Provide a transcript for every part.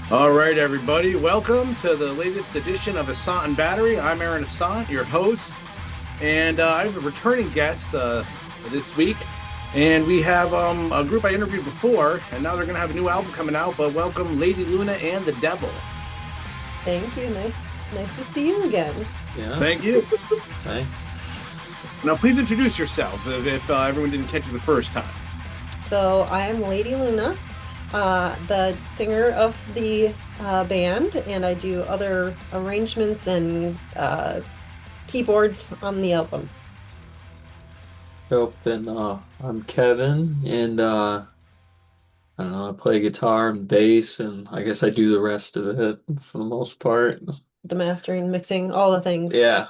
All right, everybody. Welcome to the latest edition of Ossont Battery. I'm Aaron Ossont, your host, and I have a returning guest this week. And we have a group I interviewed before, and now they're going to have a new album coming out. But welcome, Lady Luna and the Devil. Thank you. Nice to see you again. Yeah. Thank you. Thanks. Now, please introduce yourselves if everyone didn't catch you the first time. So I am Lady Luna, the singer of the band, and I do other arrangements and keyboards on the album. Yep, and I'm Kevin, and I don't know, I play guitar and bass, and I guess I do the rest of it for the most part. The mastering, mixing, all the things. Yeah.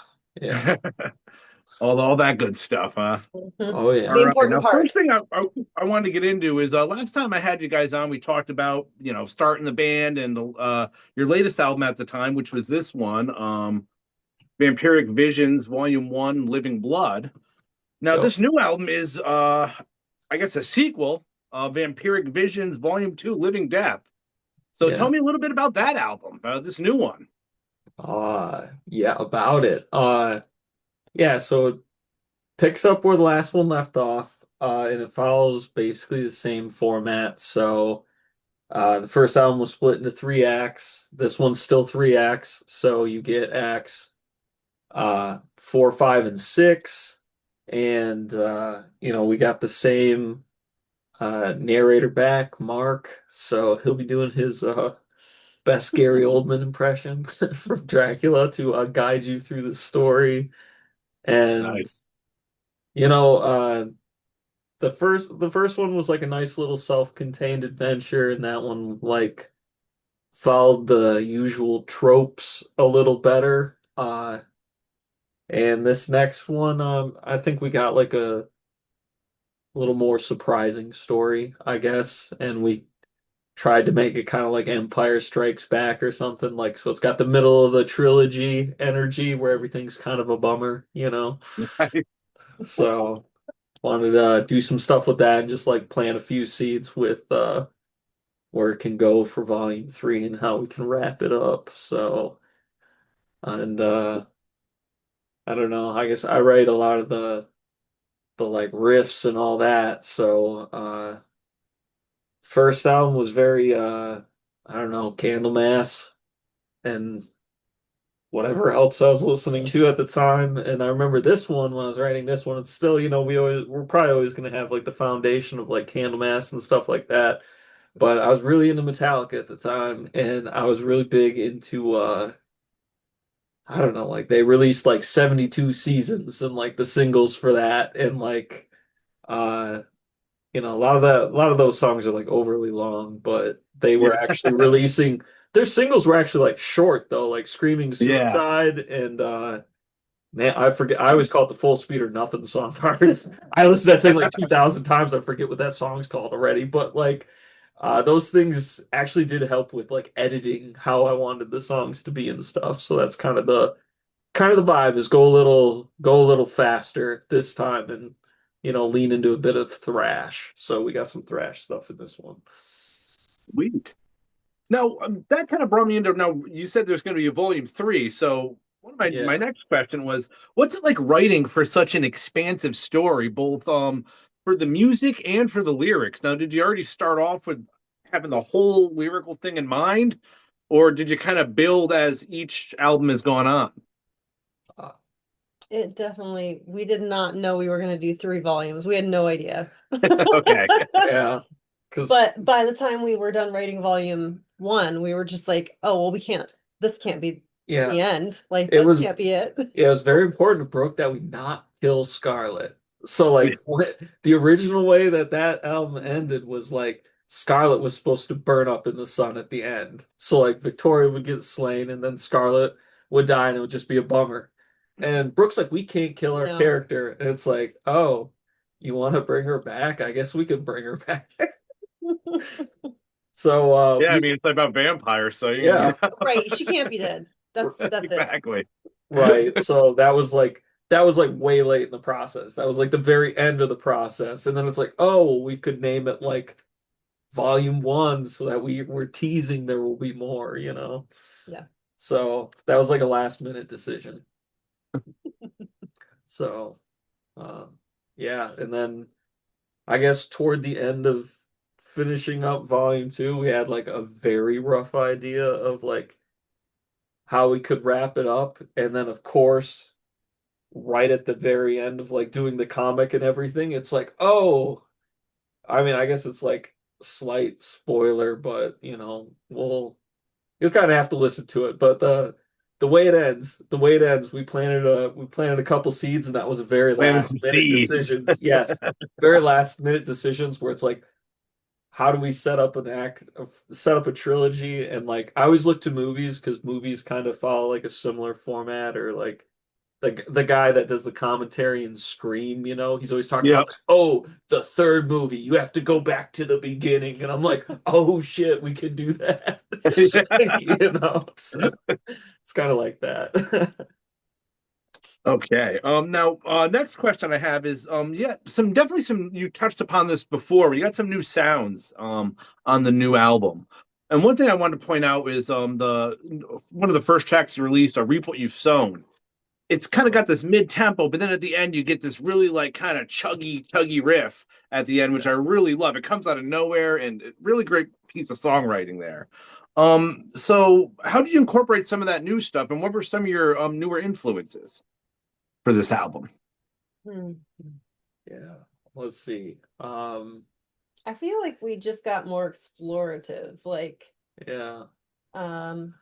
all that good stuff, huh? Mhm. Oh yeah. The important Now, part. first thing I wanted to get into is last time I had you guys on, we talked about starting the band and your latest album at the time, which was this one, Vampiric Visions Volume 1, Living Blood. Now, Yep. this new album is, I guess, a sequel, Vampiric Visions Volume 2, Living Death. So tell me a little bit about that album, this new one. Yeah, about it. Yeah, so it picks up where the last one left off, and it follows basically the same format. So the first album was split into three acts. This one's still three acts, so you get acts 4, 5, and 6. And we got the same narrator back, Mark. So he'll be doing his best Gary Oldman impression from Dracula to guide you through the story. And Nice. the first one was like a nice little self-contained adventure, and that one like followed the usual tropes a little better. And this next one, I think we got like a little more surprising story, I guess, and we tried to make it kind of like Empire Strikes Back or something like so it's got the middle of the trilogy energy where everything's kind of a bummer. So wanted to do some stuff with that and just like plant a few seeds with where it can go for volume 3 and how we can wrap it up. So and I don't know, I guess I write a lot of the like riffs and all that. So first album was very I don't know, Candlemass and whatever else I was listening to at the time. And I remember this one when I was writing this one, it's still, we're probably always gonna have like the foundation of like Candlemass and stuff like that. But I was really into Metallica at the time, and I was really big into I don't know, like they released like 72 seasons and like the singles for that, and like uh a lot of those songs are like overly long, but they were actually releasing their singles were actually like short though, like Screaming Yeah. Suicide and man, I forget, I always call it the Full Speed or Nothing song. I listened to that thing like 2,000 times. I forget what that song's called already, but like those things actually did help with like editing how I wanted the songs to be and stuff. So that's kind of the vibe is go a little faster this time and lean into a bit of thrash. So we got some thrash stuff in this one. Sweet. Now, that kind of brought me into now. You said there's going to be a volume 3. So, one of my Yeah. next question was, what's it like writing for such an expansive story, both for the music and for the lyrics? Now, did you already start off with having the whole lyrical thing in mind, or did you kind of build as each album has gone on? Uh, We did not know we were going to do 3 volumes. We had no idea. Okay. yeah. Because But by the time we were done writing volume 1, we were just like, oh, well, this can't be yeah, the end. Like, it that was can't be it. it was very important to Brooke that we not kill Scarlet. So like what the original way that album ended was like Scarlet was supposed to burn up in the sun at the end. So like Victoria would get slain and then Scarlet would die and it would just be a bummer. And Brooke's like, we can't kill our No. character. And it's like, oh, you want to bring her back? I guess we can bring her back. So Yeah, I we mean, it's about vampires, so yeah, Right, she can't be dead. That's it. exactly. right. So that was like way late in the process. That was like the very end of the process. And then it's like, oh, we could name it like volume one so that we're teasing there will be more, you know. Yeah. So that was like a last minute decision. So yeah, and then I guess toward the end of finishing up volume two, we had like a very rough idea of like how we could wrap it up. And then of course, right at the very end of like doing the comic and everything, it's like, oh, I mean, I guess it's like slight spoiler, but you know, you'll kind of have to listen to it. But the way it ends, we planted a couple seeds, and that was a very Planting some last minute seeds. decisions. Yes, very last minute decisions where it's like, how do we set up set up a trilogy? And like, I always look to movies because movies kind of follow like a similar format, or like the guy that does the commentary in Scream, you know, he's always talking Yep. about, oh, the third movie, you have to go back to the beginning. And I'm like, oh shit, we can do that. You know, it's kind of like that. Okay. Now, next question I have is, yeah, definitely some, you touched upon this before. We got some new sounds, on the new album. And one thing I wanted to point out is, one of the first tracks you released, Reap What You've Sown. It's kind of got this mid tempo, but then at the end you get this really like kind of chuggy riff at the end, which I really love. It comes out of nowhere and really great piece of songwriting there. So how did you incorporate some of that new stuff, and what were some of your newer influences for this album? Hmm. Yeah, let's see. I feel like we just got more explorative. Like, Yeah. um,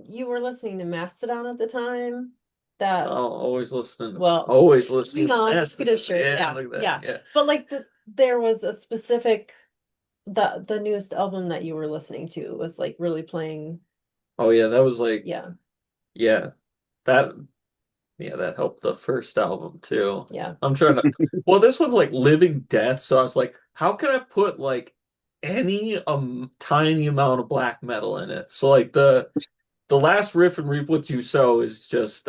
you were listening to Mastodon at the time. That, Oh, well, always you listening to know, Massive. good as sure. Yeah, Yeah, look at that. yeah. Yeah. But like there was a specific the newest album that you were listening to was like really playing. Oh yeah, that was like, Yeah, yeah, that yeah, that helped the first album too. yeah. I'm trying to, well, this one's like Living Death, so I was like, how can I put like any tiny amount of black metal in it? So like the last riff in Reap What You Sow is just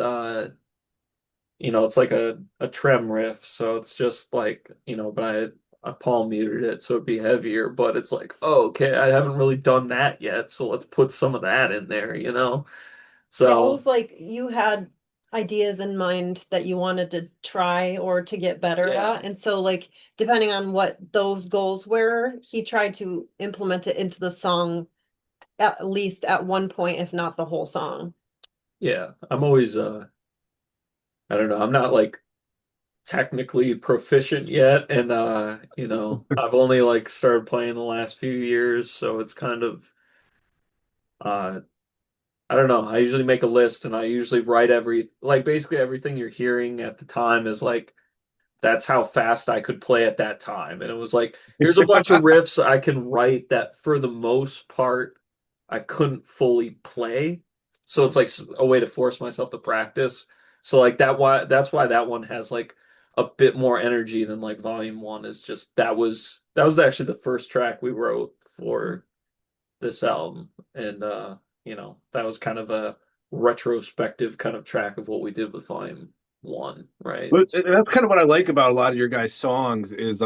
you know, it's like a trem riff, so it's just like, you know, but I palm muted it so it'd be heavier, but it's like, oh, okay, I haven't really done that yet, so let's put some of that in there, you know? It So was like you had ideas in mind that you wanted to try or to get better yeah. at. And so like depending on what those goals were, he tried to implement it into the song at least at one point, if not the whole song. Yeah. I'm always I don't know, I'm not like technically proficient yet, and you know, I've only like started playing the last few years, so it's kind of uh I don't know. I usually make a list and I usually write like basically everything you're hearing at the time is like that's how fast I could play at that time. And it was like, here's a bunch of riffs I can write that for the most part I couldn't fully play. So it's like a way to force myself to practice. So like that's why that one has like a bit more energy than like volume one is just that was actually the first track we wrote for this album. And you know, that was kind of a retrospective kind of track of what we did with volume one, right? But that's kind of what I like about a lot of your guys' songs is,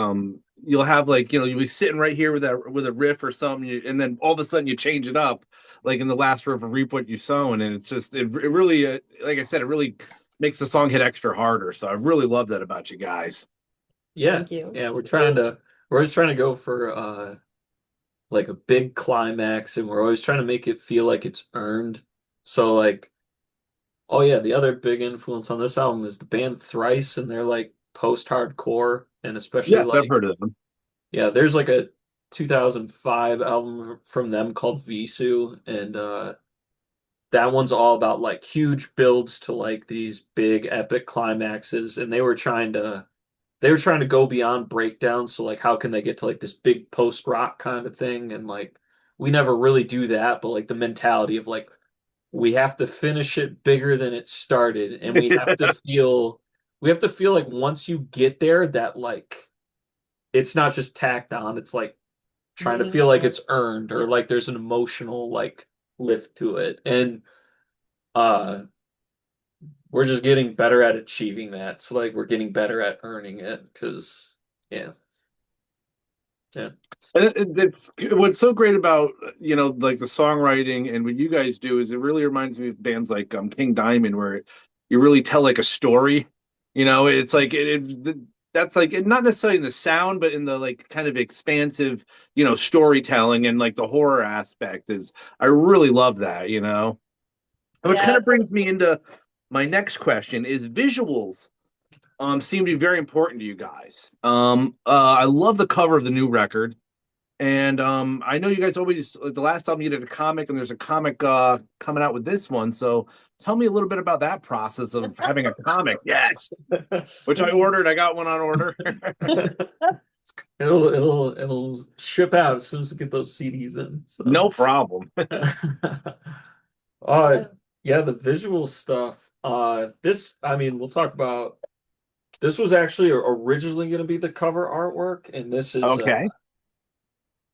you'll have like, you'll be sitting right here with a riff or something, and then all of a sudden you change it up, like in the last riff of Reap What You Sown, and it's just it really, like I said, it really makes the song hit extra harder. So I really love that about you guys. Yeah, Thank you. yeah, we're always trying to go for like a big climax, and we're always trying to make it feel like it's earned. So like, oh yeah, the other big influence on this album is the band Thrice, and they're like post-hardcore, and especially Yes, I've like, heard of them. yeah, there's like a 2005 album from them called Visu, and that one's all about like huge builds to like these big epic climaxes, and they were trying to go beyond breakdowns. So like, how can they get to like this big post rock kind of thing? And like, we never really do that, but like the mentality of like, we have to finish it bigger than it started, and we have to feel like once you get there, that like it's not just tacked on. It's like trying to feel like Meaningful. it's earned or Yeah. like there's an emotional like lift to it. And uh we're just getting better at achieving that. So like we're getting better at earning it because yeah, Yeah. And it's what's so great about like the songwriting and what you guys do is it really reminds me of bands like King Diamond, where you really tell like a story. It's like that's like not necessarily in the sound, but in the like kind of expansive storytelling and like the horror aspect is I really love that. Which kind Yeah. of brings me into my next question: is visuals seem to be very important to you guys. I love the cover of the new record. And I know you guys always like the last album you did a comic, and there's a comic coming out with this one. So tell me a little bit about that process of having a comic. Yes, which I ordered. I got one on order. It'll ship out as soon as we get those CDs in. So No problem. uh yeah, the visual stuff. This I mean, we'll talk about this was actually originally going to be the cover artwork, and Okay.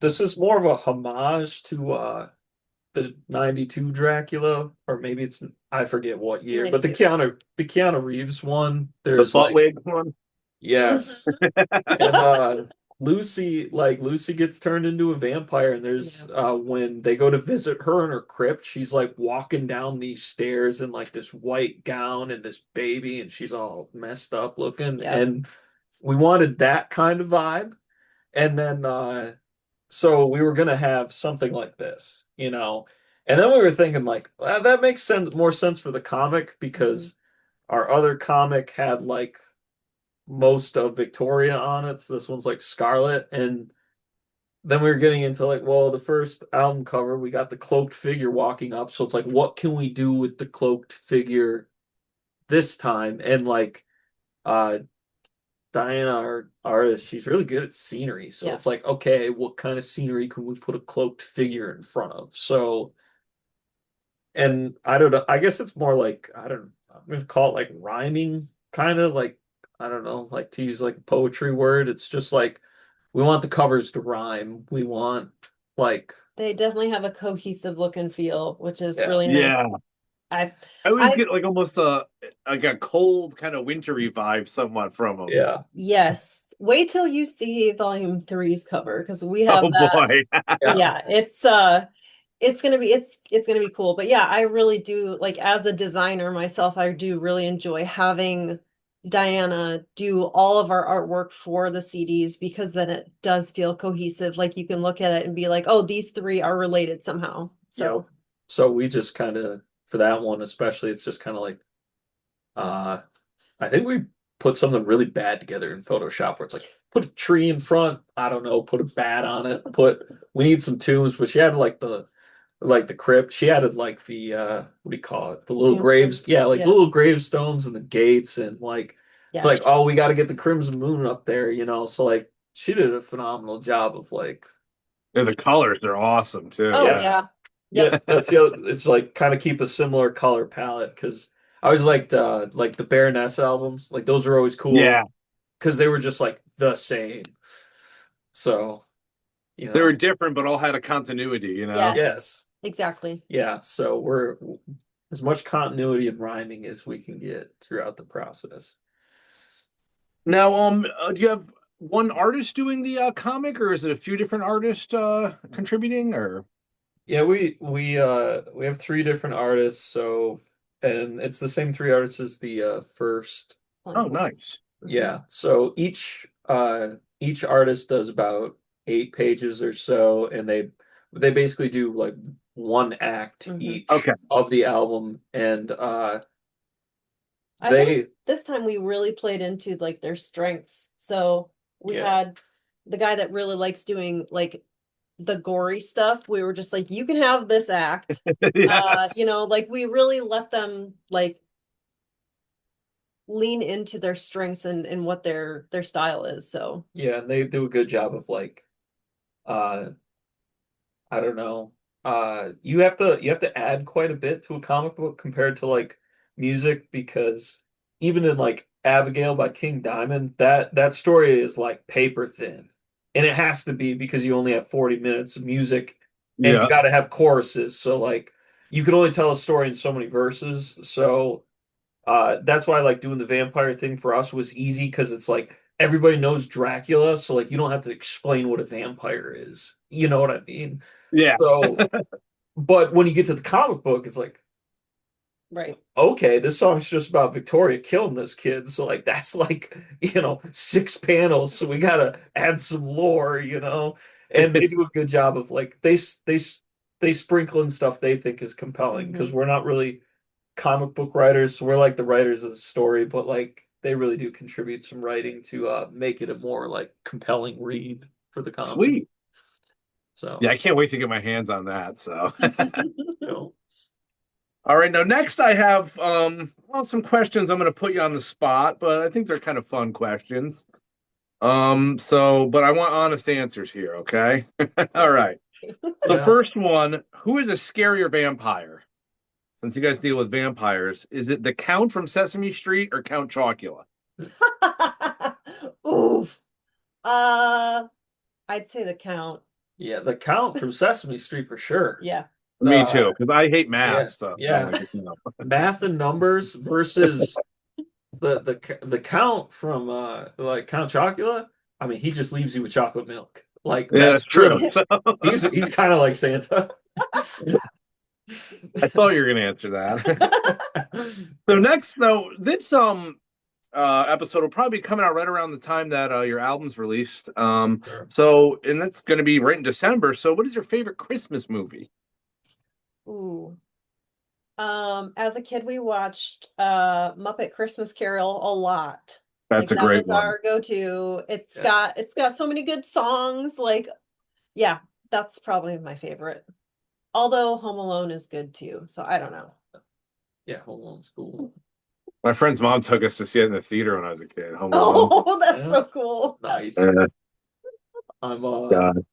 this is more of a homage to the 92 Dracula, or maybe it's I forget what year, but 92. The Keanu Reeves one, The there's butt like wig one. yes. And Lucy gets turned into a vampire, and there's when they go to visit her in her crypt, she's like walking down these stairs in like this white gown and this baby, and she's all messed up looking. Yeah. And we wanted that kind of vibe. And then so we were gonna have something like this, you know. And then we were thinking like that makes more sense for the comic because our other comic had like most of Victoria on it. So this one's like Scarlet. And then we were getting into like, well, the first album cover, we got the cloaked figure walking up. So it's like, what can we do with the cloaked figure this time? And like Diana, our artist, she's really good at scenery. So Yeah. it's like, okay, what kind of scenery can we put a cloaked figure in front of? So, and I don't know, I guess it's more like, I'm gonna call it like rhyming, kind of like, I don't know, like to use like a poetry word. It's just like, we want the covers to rhyme. We want like, They definitely have a cohesive look and feel, which is yeah, really nice. Yeah. I I always I get like almost a cold kind of wintry vibe somewhat from them. yeah, Yes. Wait till you see volume three's cover because we have Oh that. boy. yeah, Yeah, it's gonna be cool. But yeah, I really do like as a designer myself, I do really enjoy having Diana do all of our artwork for the CDs because then it does feel cohesive. Like you can look at it and be like, oh, these three are related somehow. yep. So So we just kind of, for that one especially, it's just kind of like, uh, I think we put something really bad together in Photoshop where it's like put a tree in front, I don't know, put a bat on it, we need some tombs, but she had like the crypt, she added like the what do you call it? The little graves, yeah, like the yeah, little gravestones and the gates and like it's yeah. like, oh, we got to get the Crimson Moon up there, you know. So like she did a phenomenal job of like Yeah, the colors are awesome too. Oh Yeah. yes. yeah. Yeah, Yep. that's the other, it's like kind of keep a similar color palette because I always liked like the Baroness albums. Like those were always cool Yeah. because they were just like the same. So, you They were know, different, but all had a continuity. Yes. yes. Exactly. Yeah, so we're as much continuity and rhyming as we can get throughout the process. Now, do you have one artist doing the comic, or is it a few different artists contributing? Or Yeah, we have three different artists, so and it's the same three artists as the first. oh, nice. Yeah, so each artist does about 8 pages or so, and they basically do like one act each Okay. of the album, and I they think this time we really played into like their strengths. So we yeah had the guy that really likes doing like the gory stuff. We were just like, you can have this act. Yes. Like we really let them like lean into their strengths and what their style is. So yeah, and they do a good job of like uh I don't know. You have to add quite a bit to a comic book compared to like music because even in like Abigail by King Diamond, that story is like paper thin. And it has to be because you only have 40 minutes of music and you Yeah. got to have choruses. So like you can only tell a story in so many verses. So that's why like doing the vampire thing for us was easy because it's like everybody knows Dracula, so like you don't have to explain what a vampire is. You know what I mean? Yeah. So, but when you get to the comic book, it's like, Right. okay, this song's just about Victoria killing this kid. So like that's like, 6 panels. So we gotta add some lore, And they do a good job of like they sprinkle in stuff they think is compelling because we're not really comic book writers, so we're like the writers of the story, but like they really do contribute some writing to make it a more like compelling read for the comic. Sweet. So Yeah, I can't wait to get my hands on that. So, you know, all right. Now, next I have well, some questions. I'm going to put you on the spot, but I think they're kind of fun questions. But I want honest answers here. Okay. All right. The yeah. first one: who is a scarier vampire? Since you guys deal with vampires, is it the Count from Sesame Street or Count Chocula? Oof. I'd say the Count. Yeah, the Count from Sesame Street for sure. Yeah. Me too, because I hate Yeah, math. So I yeah. like it, Math and numbers versus the Count from like Count Chocula. I mean, he just leaves you with chocolate milk. Like Yeah, that's that's true. really he's kind of like Santa. I thought you were going to answer that. So next, though, this episode will probably be coming out right around the time that your album's released. Sure. So and that's going to be right in December. So what is your favorite Christmas movie? Ooh. As a kid, we watched Muppet Christmas Carol a lot. That's a That great was one. our go-to. It's Yeah. got so many good songs. Like, yeah, that's probably my favorite. Although Home Alone is good too. So I don't know. Yeah, Home Alone's cool. My friend's mom took us to see it in the theater when I was a kid. Home Alone. Oh, that's Yeah. so cool. Nice. Uh, I'm God.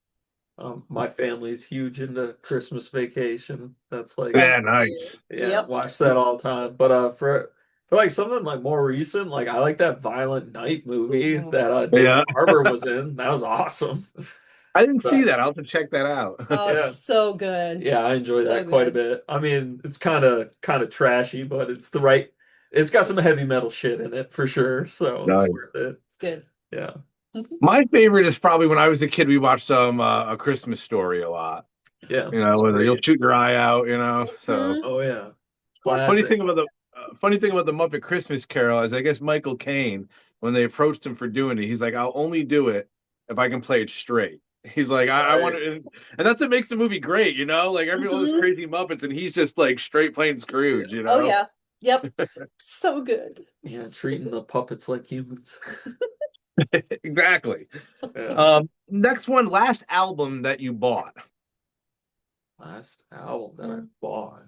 my family's huge into Christmas Vacation. That's like Yeah, nice. yeah, watch that all the time. But for like something like more recent, like I like that Violent Night movie that David Yeah, Harbour was in. That was awesome. I didn't see But that. I'll have to check that out. Oh, yeah, it's so good. yeah, I enjoy So that quite a good. bit. I mean, it's kind of trashy, but it's the right. It's got some heavy metal shit in it for sure, so it's Nice. worth it. It's good. Yeah. My favorite is probably when I was a kid. We watched A Christmas Story a lot. Yeah, it's Where you'll great. shoot your eye out. So Mhm. Oh yeah. funny Classic. thing about the Muppet Christmas Carol is I guess Michael Caine, when they approached him for doing it, he's like, I'll only do it if I can play it straight. He's like, I want Right. to, and that's what makes the movie great, like all this Mhm. crazy Muppets, and he's just like straight playing Scrooge, Oh yeah. Yep. So good. Yeah, treating the puppets like humans. Exactly. Yeah. Next one, last album that you bought. Last album that I bought.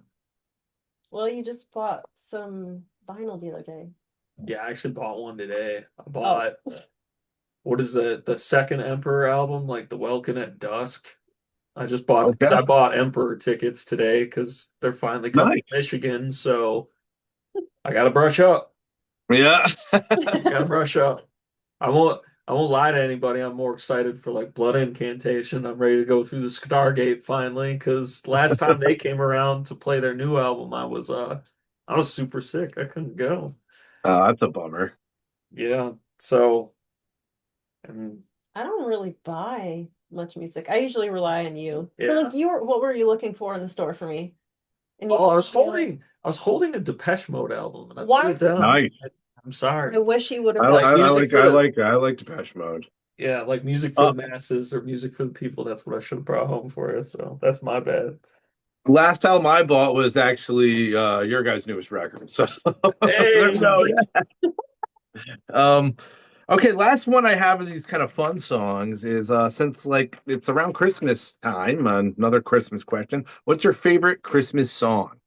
Well, you just bought some vinyl the other day. Yeah, I actually bought one today. I Oh. bought what is the second Emperor album, like the Welkin at Dusk. I just bought because Okay, I bought Emperor tickets today because they're finally coming nice. to Michigan, so I gotta brush up. Yeah. Gotta brush up. I won't lie to anybody. I'm more excited for like Blood Incantation. I'm ready to go through the Stargate finally because last time they came around to play their new album, I was super sick. I couldn't go. Oh, that's a bummer. Yeah. So and I don't really buy much music. I usually rely on you. yeah. Like what were you looking for in the store for me? And you Oh, I was told me, holding a Depeche Mode album and I put why? it down. Nice. I'm I sorry. wish he would have I, brought I, I music like for the I like Depeche Mode. Yeah, like music for the masses or music for the people. That's what I should have brought home for you. So that's my bad. Last album I bought was actually your guys' newest record. So there Hey, you go. Um, okay, last one I have of these kind of fun songs is since like it's around Christmas time, another Christmas question. What's your favorite Christmas song?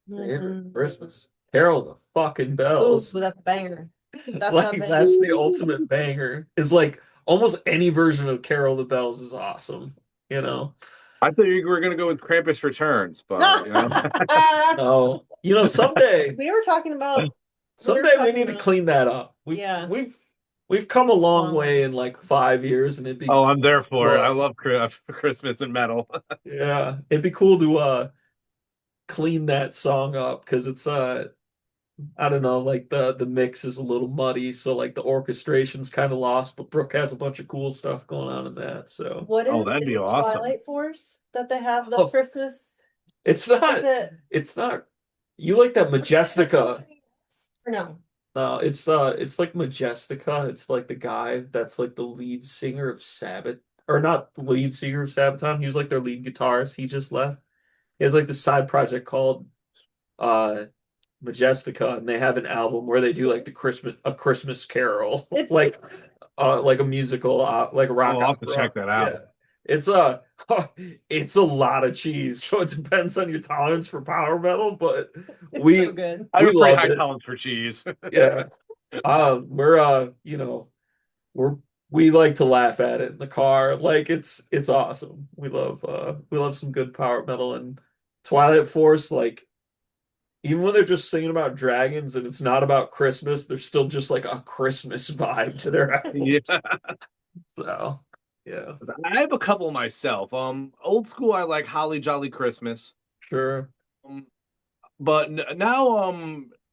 favorite Christmas. Carol the fucking Oh, bells. that's a banger. That's Like a that's the banger. ultimate banger. Is like almost any version of Carol the Bells is awesome, you know. I thought you were gonna go with Krampus Returns, but No. Someday We were talking about someday we need to clean that up. Yeah. We've come a long Long way in like 5 years and it'd be oh, I'm there for it. I cool. love Christmas and metal. Yeah, it'd be cool to clean that song up because it's I don't know, like the mix is a little muddy, so like the orchestration's kind of lost, but Brooke has a bunch of cool stuff going on in that. So What Oh, is that'd be it awesome. Twilight Force that they have the oh, Christmas? it's Is not it it's not you like that Christmas Majestica. something else? Or no? No, it's like Majestica. It's like the guy that's like the lead singer of Sabbath, or not the lead singer of Sabaton. He was like their lead guitarist. He just left. He has like this side project called uh Majestica, and they have an album where they do like the Christmas a Christmas Carol, It's like a musical, like a rock Oh, I'll have to opera. check that Yeah, out. it's it's a lot of cheese, so it depends on your tolerance for power metal, but it's so we good. I have we a pretty loved high it. tolerance for cheese. Yeah, we're we're we like to laugh at it in the car. Like it's awesome. We love some good power metal and Twilight Force, like even when they're just singing about dragons and it's not about Christmas, there's still just like a Christmas vibe to their Yeah. albums. So, yeah, I have a couple myself. Old school, I like Holly Jolly Christmas. sure. Um, but now,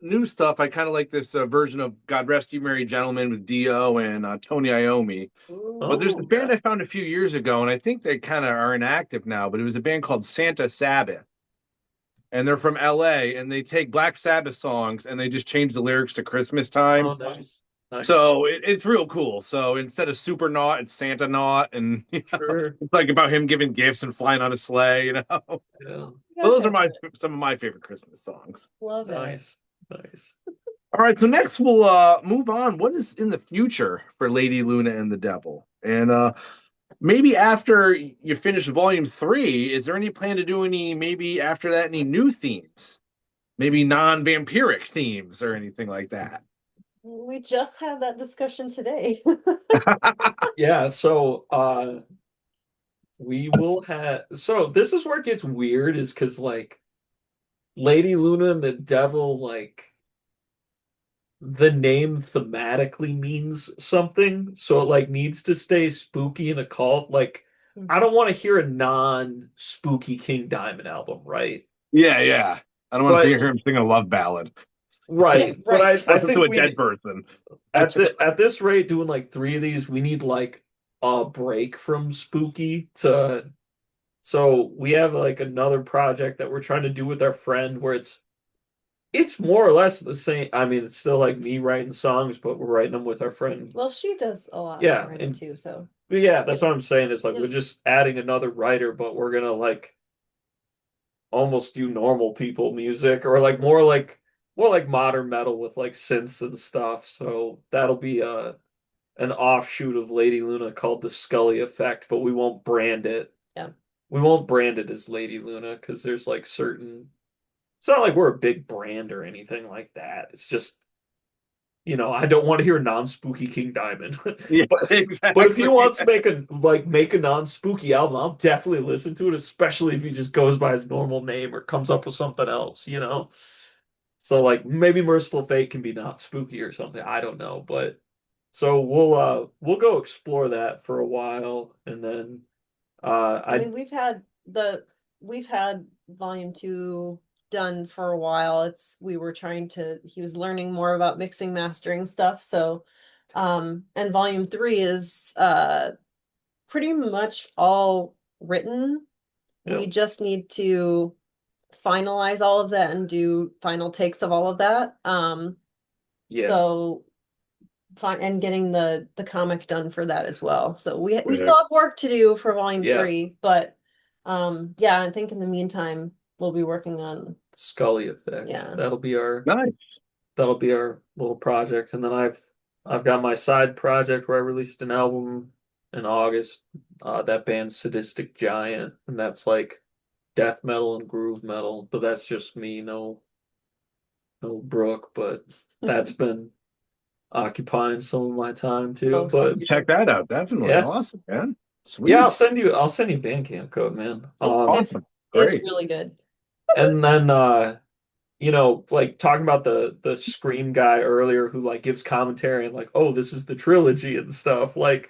new stuff, I kind of like this version of God Rest You Merry Gentlemen with Dio and Tony Iommi. But there's Oh, this okay. band I found a few years ago, and I think they kind of are inactive now, but it was a band called Santa Sabbath. And they're from LA, and they take Black Sabbath songs and they just change the lyrics to Christmas Oh, time. nice. Nice. So it's real cool. So instead of Super Naut, it's Santa Naut, and Sure. it's like about him giving gifts and flying on a sleigh. So Yeah. those are Gotcha. some of my favorite Christmas songs. Love it. Nice. Nice. All right, so next we'll move on. What is in the future for Lady Luna and the Devil? And maybe after you finish Volume 3, is there any plan to do any, maybe after that, any new themes? Maybe non-vampiric themes or anything like that? We just had that discussion today. Yeah, so we will have so this is where it gets weird is because like Lady Luna and the Devil, like the name thematically means something, so it like needs to stay spooky and occult. Like I don't want to hear a non-spooky King Diamond album, right? Yeah, yeah. I don't want to But hear him sing a love ballad. Yeah, right, but right. I Listen to think a dead we person. at this rate doing like three of these, we need like a break from spooky to so we have like another project that we're trying to do with our friend where it's more or less the same. I mean, it's still like me writing songs, but we're writing them with our friend. Well, she does a lot of Yeah, writing and too, so yeah, that's what I'm saying. Is like yeah. we're just adding another writer, but we're gonna like almost do normal people music or like more like modern metal with like synths and stuff. So that'll be an offshoot of Lady Luna called the Scully Effect, but we won't brand it. Yeah. We won't brand it as Lady Luna because there's like certain. It's not like we're a big brand or anything like that. It's just I don't want to hear non-spooky King Diamond. Yeah, But if he exactly. wants to make a non-spooky album, I'll definitely listen to it, especially if he just goes by his normal name or comes up with something else. So like maybe Merciful Fate can be not spooky or something. I don't know, but so we'll go explore that for a while and then I I mean, we've had volume 2 done for a while. We were trying to he was learning more about mixing, mastering stuff. So and volume 3 is pretty much all written. We yeah, just need to finalize all of that and do final takes of all of that. yeah, So fine, and getting the comic done for that as well. So we Right. still have work to do for volume yeah, 3, but yeah, I think in the meantime we'll be working on Scully Effect. yeah. Nice. That'll be our little project. And then I've got my side project where I released an album in August. That band's Sadistic Giant, and that's like death metal and groove metal. But that's just me, no Brooke. But that's been occupying some of my time too. Oh, But Check that out. Definitely. yeah, Awesome, man. yeah, Sweet. I'll send you Bandcamp code, man. it's Awesome. it's Great. really good. And then like talking about the Scream guy earlier who like gives commentary and like, oh, this is the trilogy and stuff. Like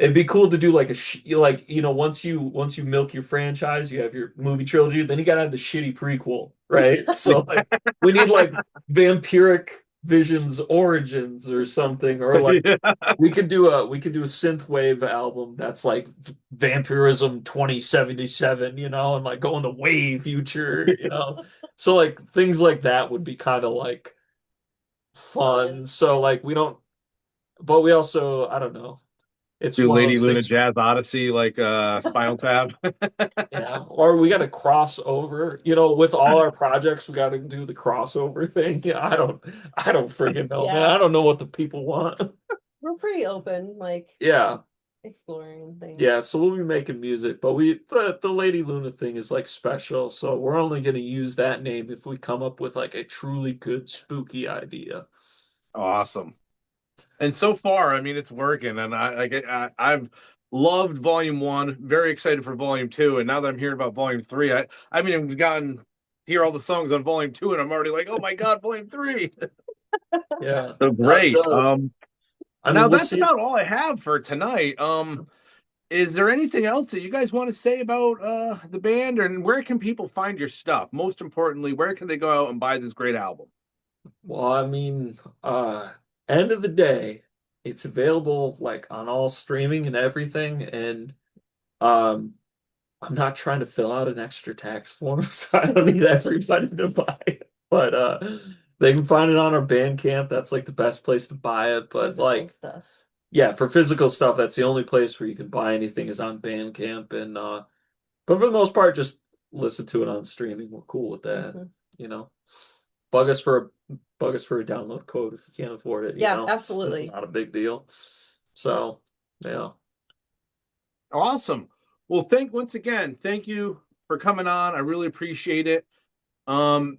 It'd be cool to do like like once you milk your franchise, you have your movie trilogy, then you gotta have the shitty prequel, right? So like we need like Vampiric Visions Origins or something, or like Yeah. we could do a synthwave album that's like Vampirism 2077, and like go in the way future. So like things like that would be kind of like fun. So like we don't, but we also I don't know. It's Do one of Lady those Luna things. Jazz Odyssey like Spinal Tap. Yeah, or we got to cross over. With all our projects, we got to do the crossover thing. Yeah, I don't friggin' know, man. Yeah, I don't know what the people want. we're pretty open, like Yeah, exploring things. yeah. So we'll be making music, but the Lady Luna thing is like special. So we're only gonna use that name if we come up with like a truly good spooky idea. Awesome. And so far, I mean, it's working, and I've loved Volume One. Very excited for Volume Two, and now that I'm hearing about Volume Three, I haven't even gotten hear all the songs on Volume Two, and I'm already like, oh my god, Volume Three. Yeah. So great. I mean, Now we'll that's see. about all I have for tonight. Is there anything else that you guys want to say about the band, and where can people find your stuff? Most importantly, where can they go out and buy this great album? Well, I mean, end of the day, it's available like on all streaming and everything, and um, I'm not trying to fill out an extra tax form, so I don't need everybody to buy it. But they can find it on our Bandcamp. That's like the best place to buy it. But Physical like, stuff. yeah, for physical stuff, that's the only place where you can buy anything is on Bandcamp. And but for the most part, just listen to it on streaming. We're cool with that. Hmm. You know, bug us for a bug us for a download code if you can't afford it. Yeah, It's absolutely. not a big deal. So yeah, Awesome. Well, once again, thank you for coming on. I really appreciate it.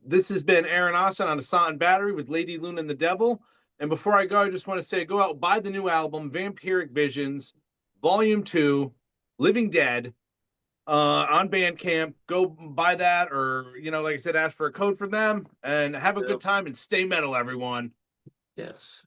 This has been Aaron Ossont on Ossont Battery with Lady Luna and the Devil. And before I go, I just want to say go out, buy the new album, Vampiric Visions, Volume 2, Living Dead, on Bandcamp. Go buy that, or, like I said, ask for a code from them, and have a yeah. good time and stay metal, everyone. Yes.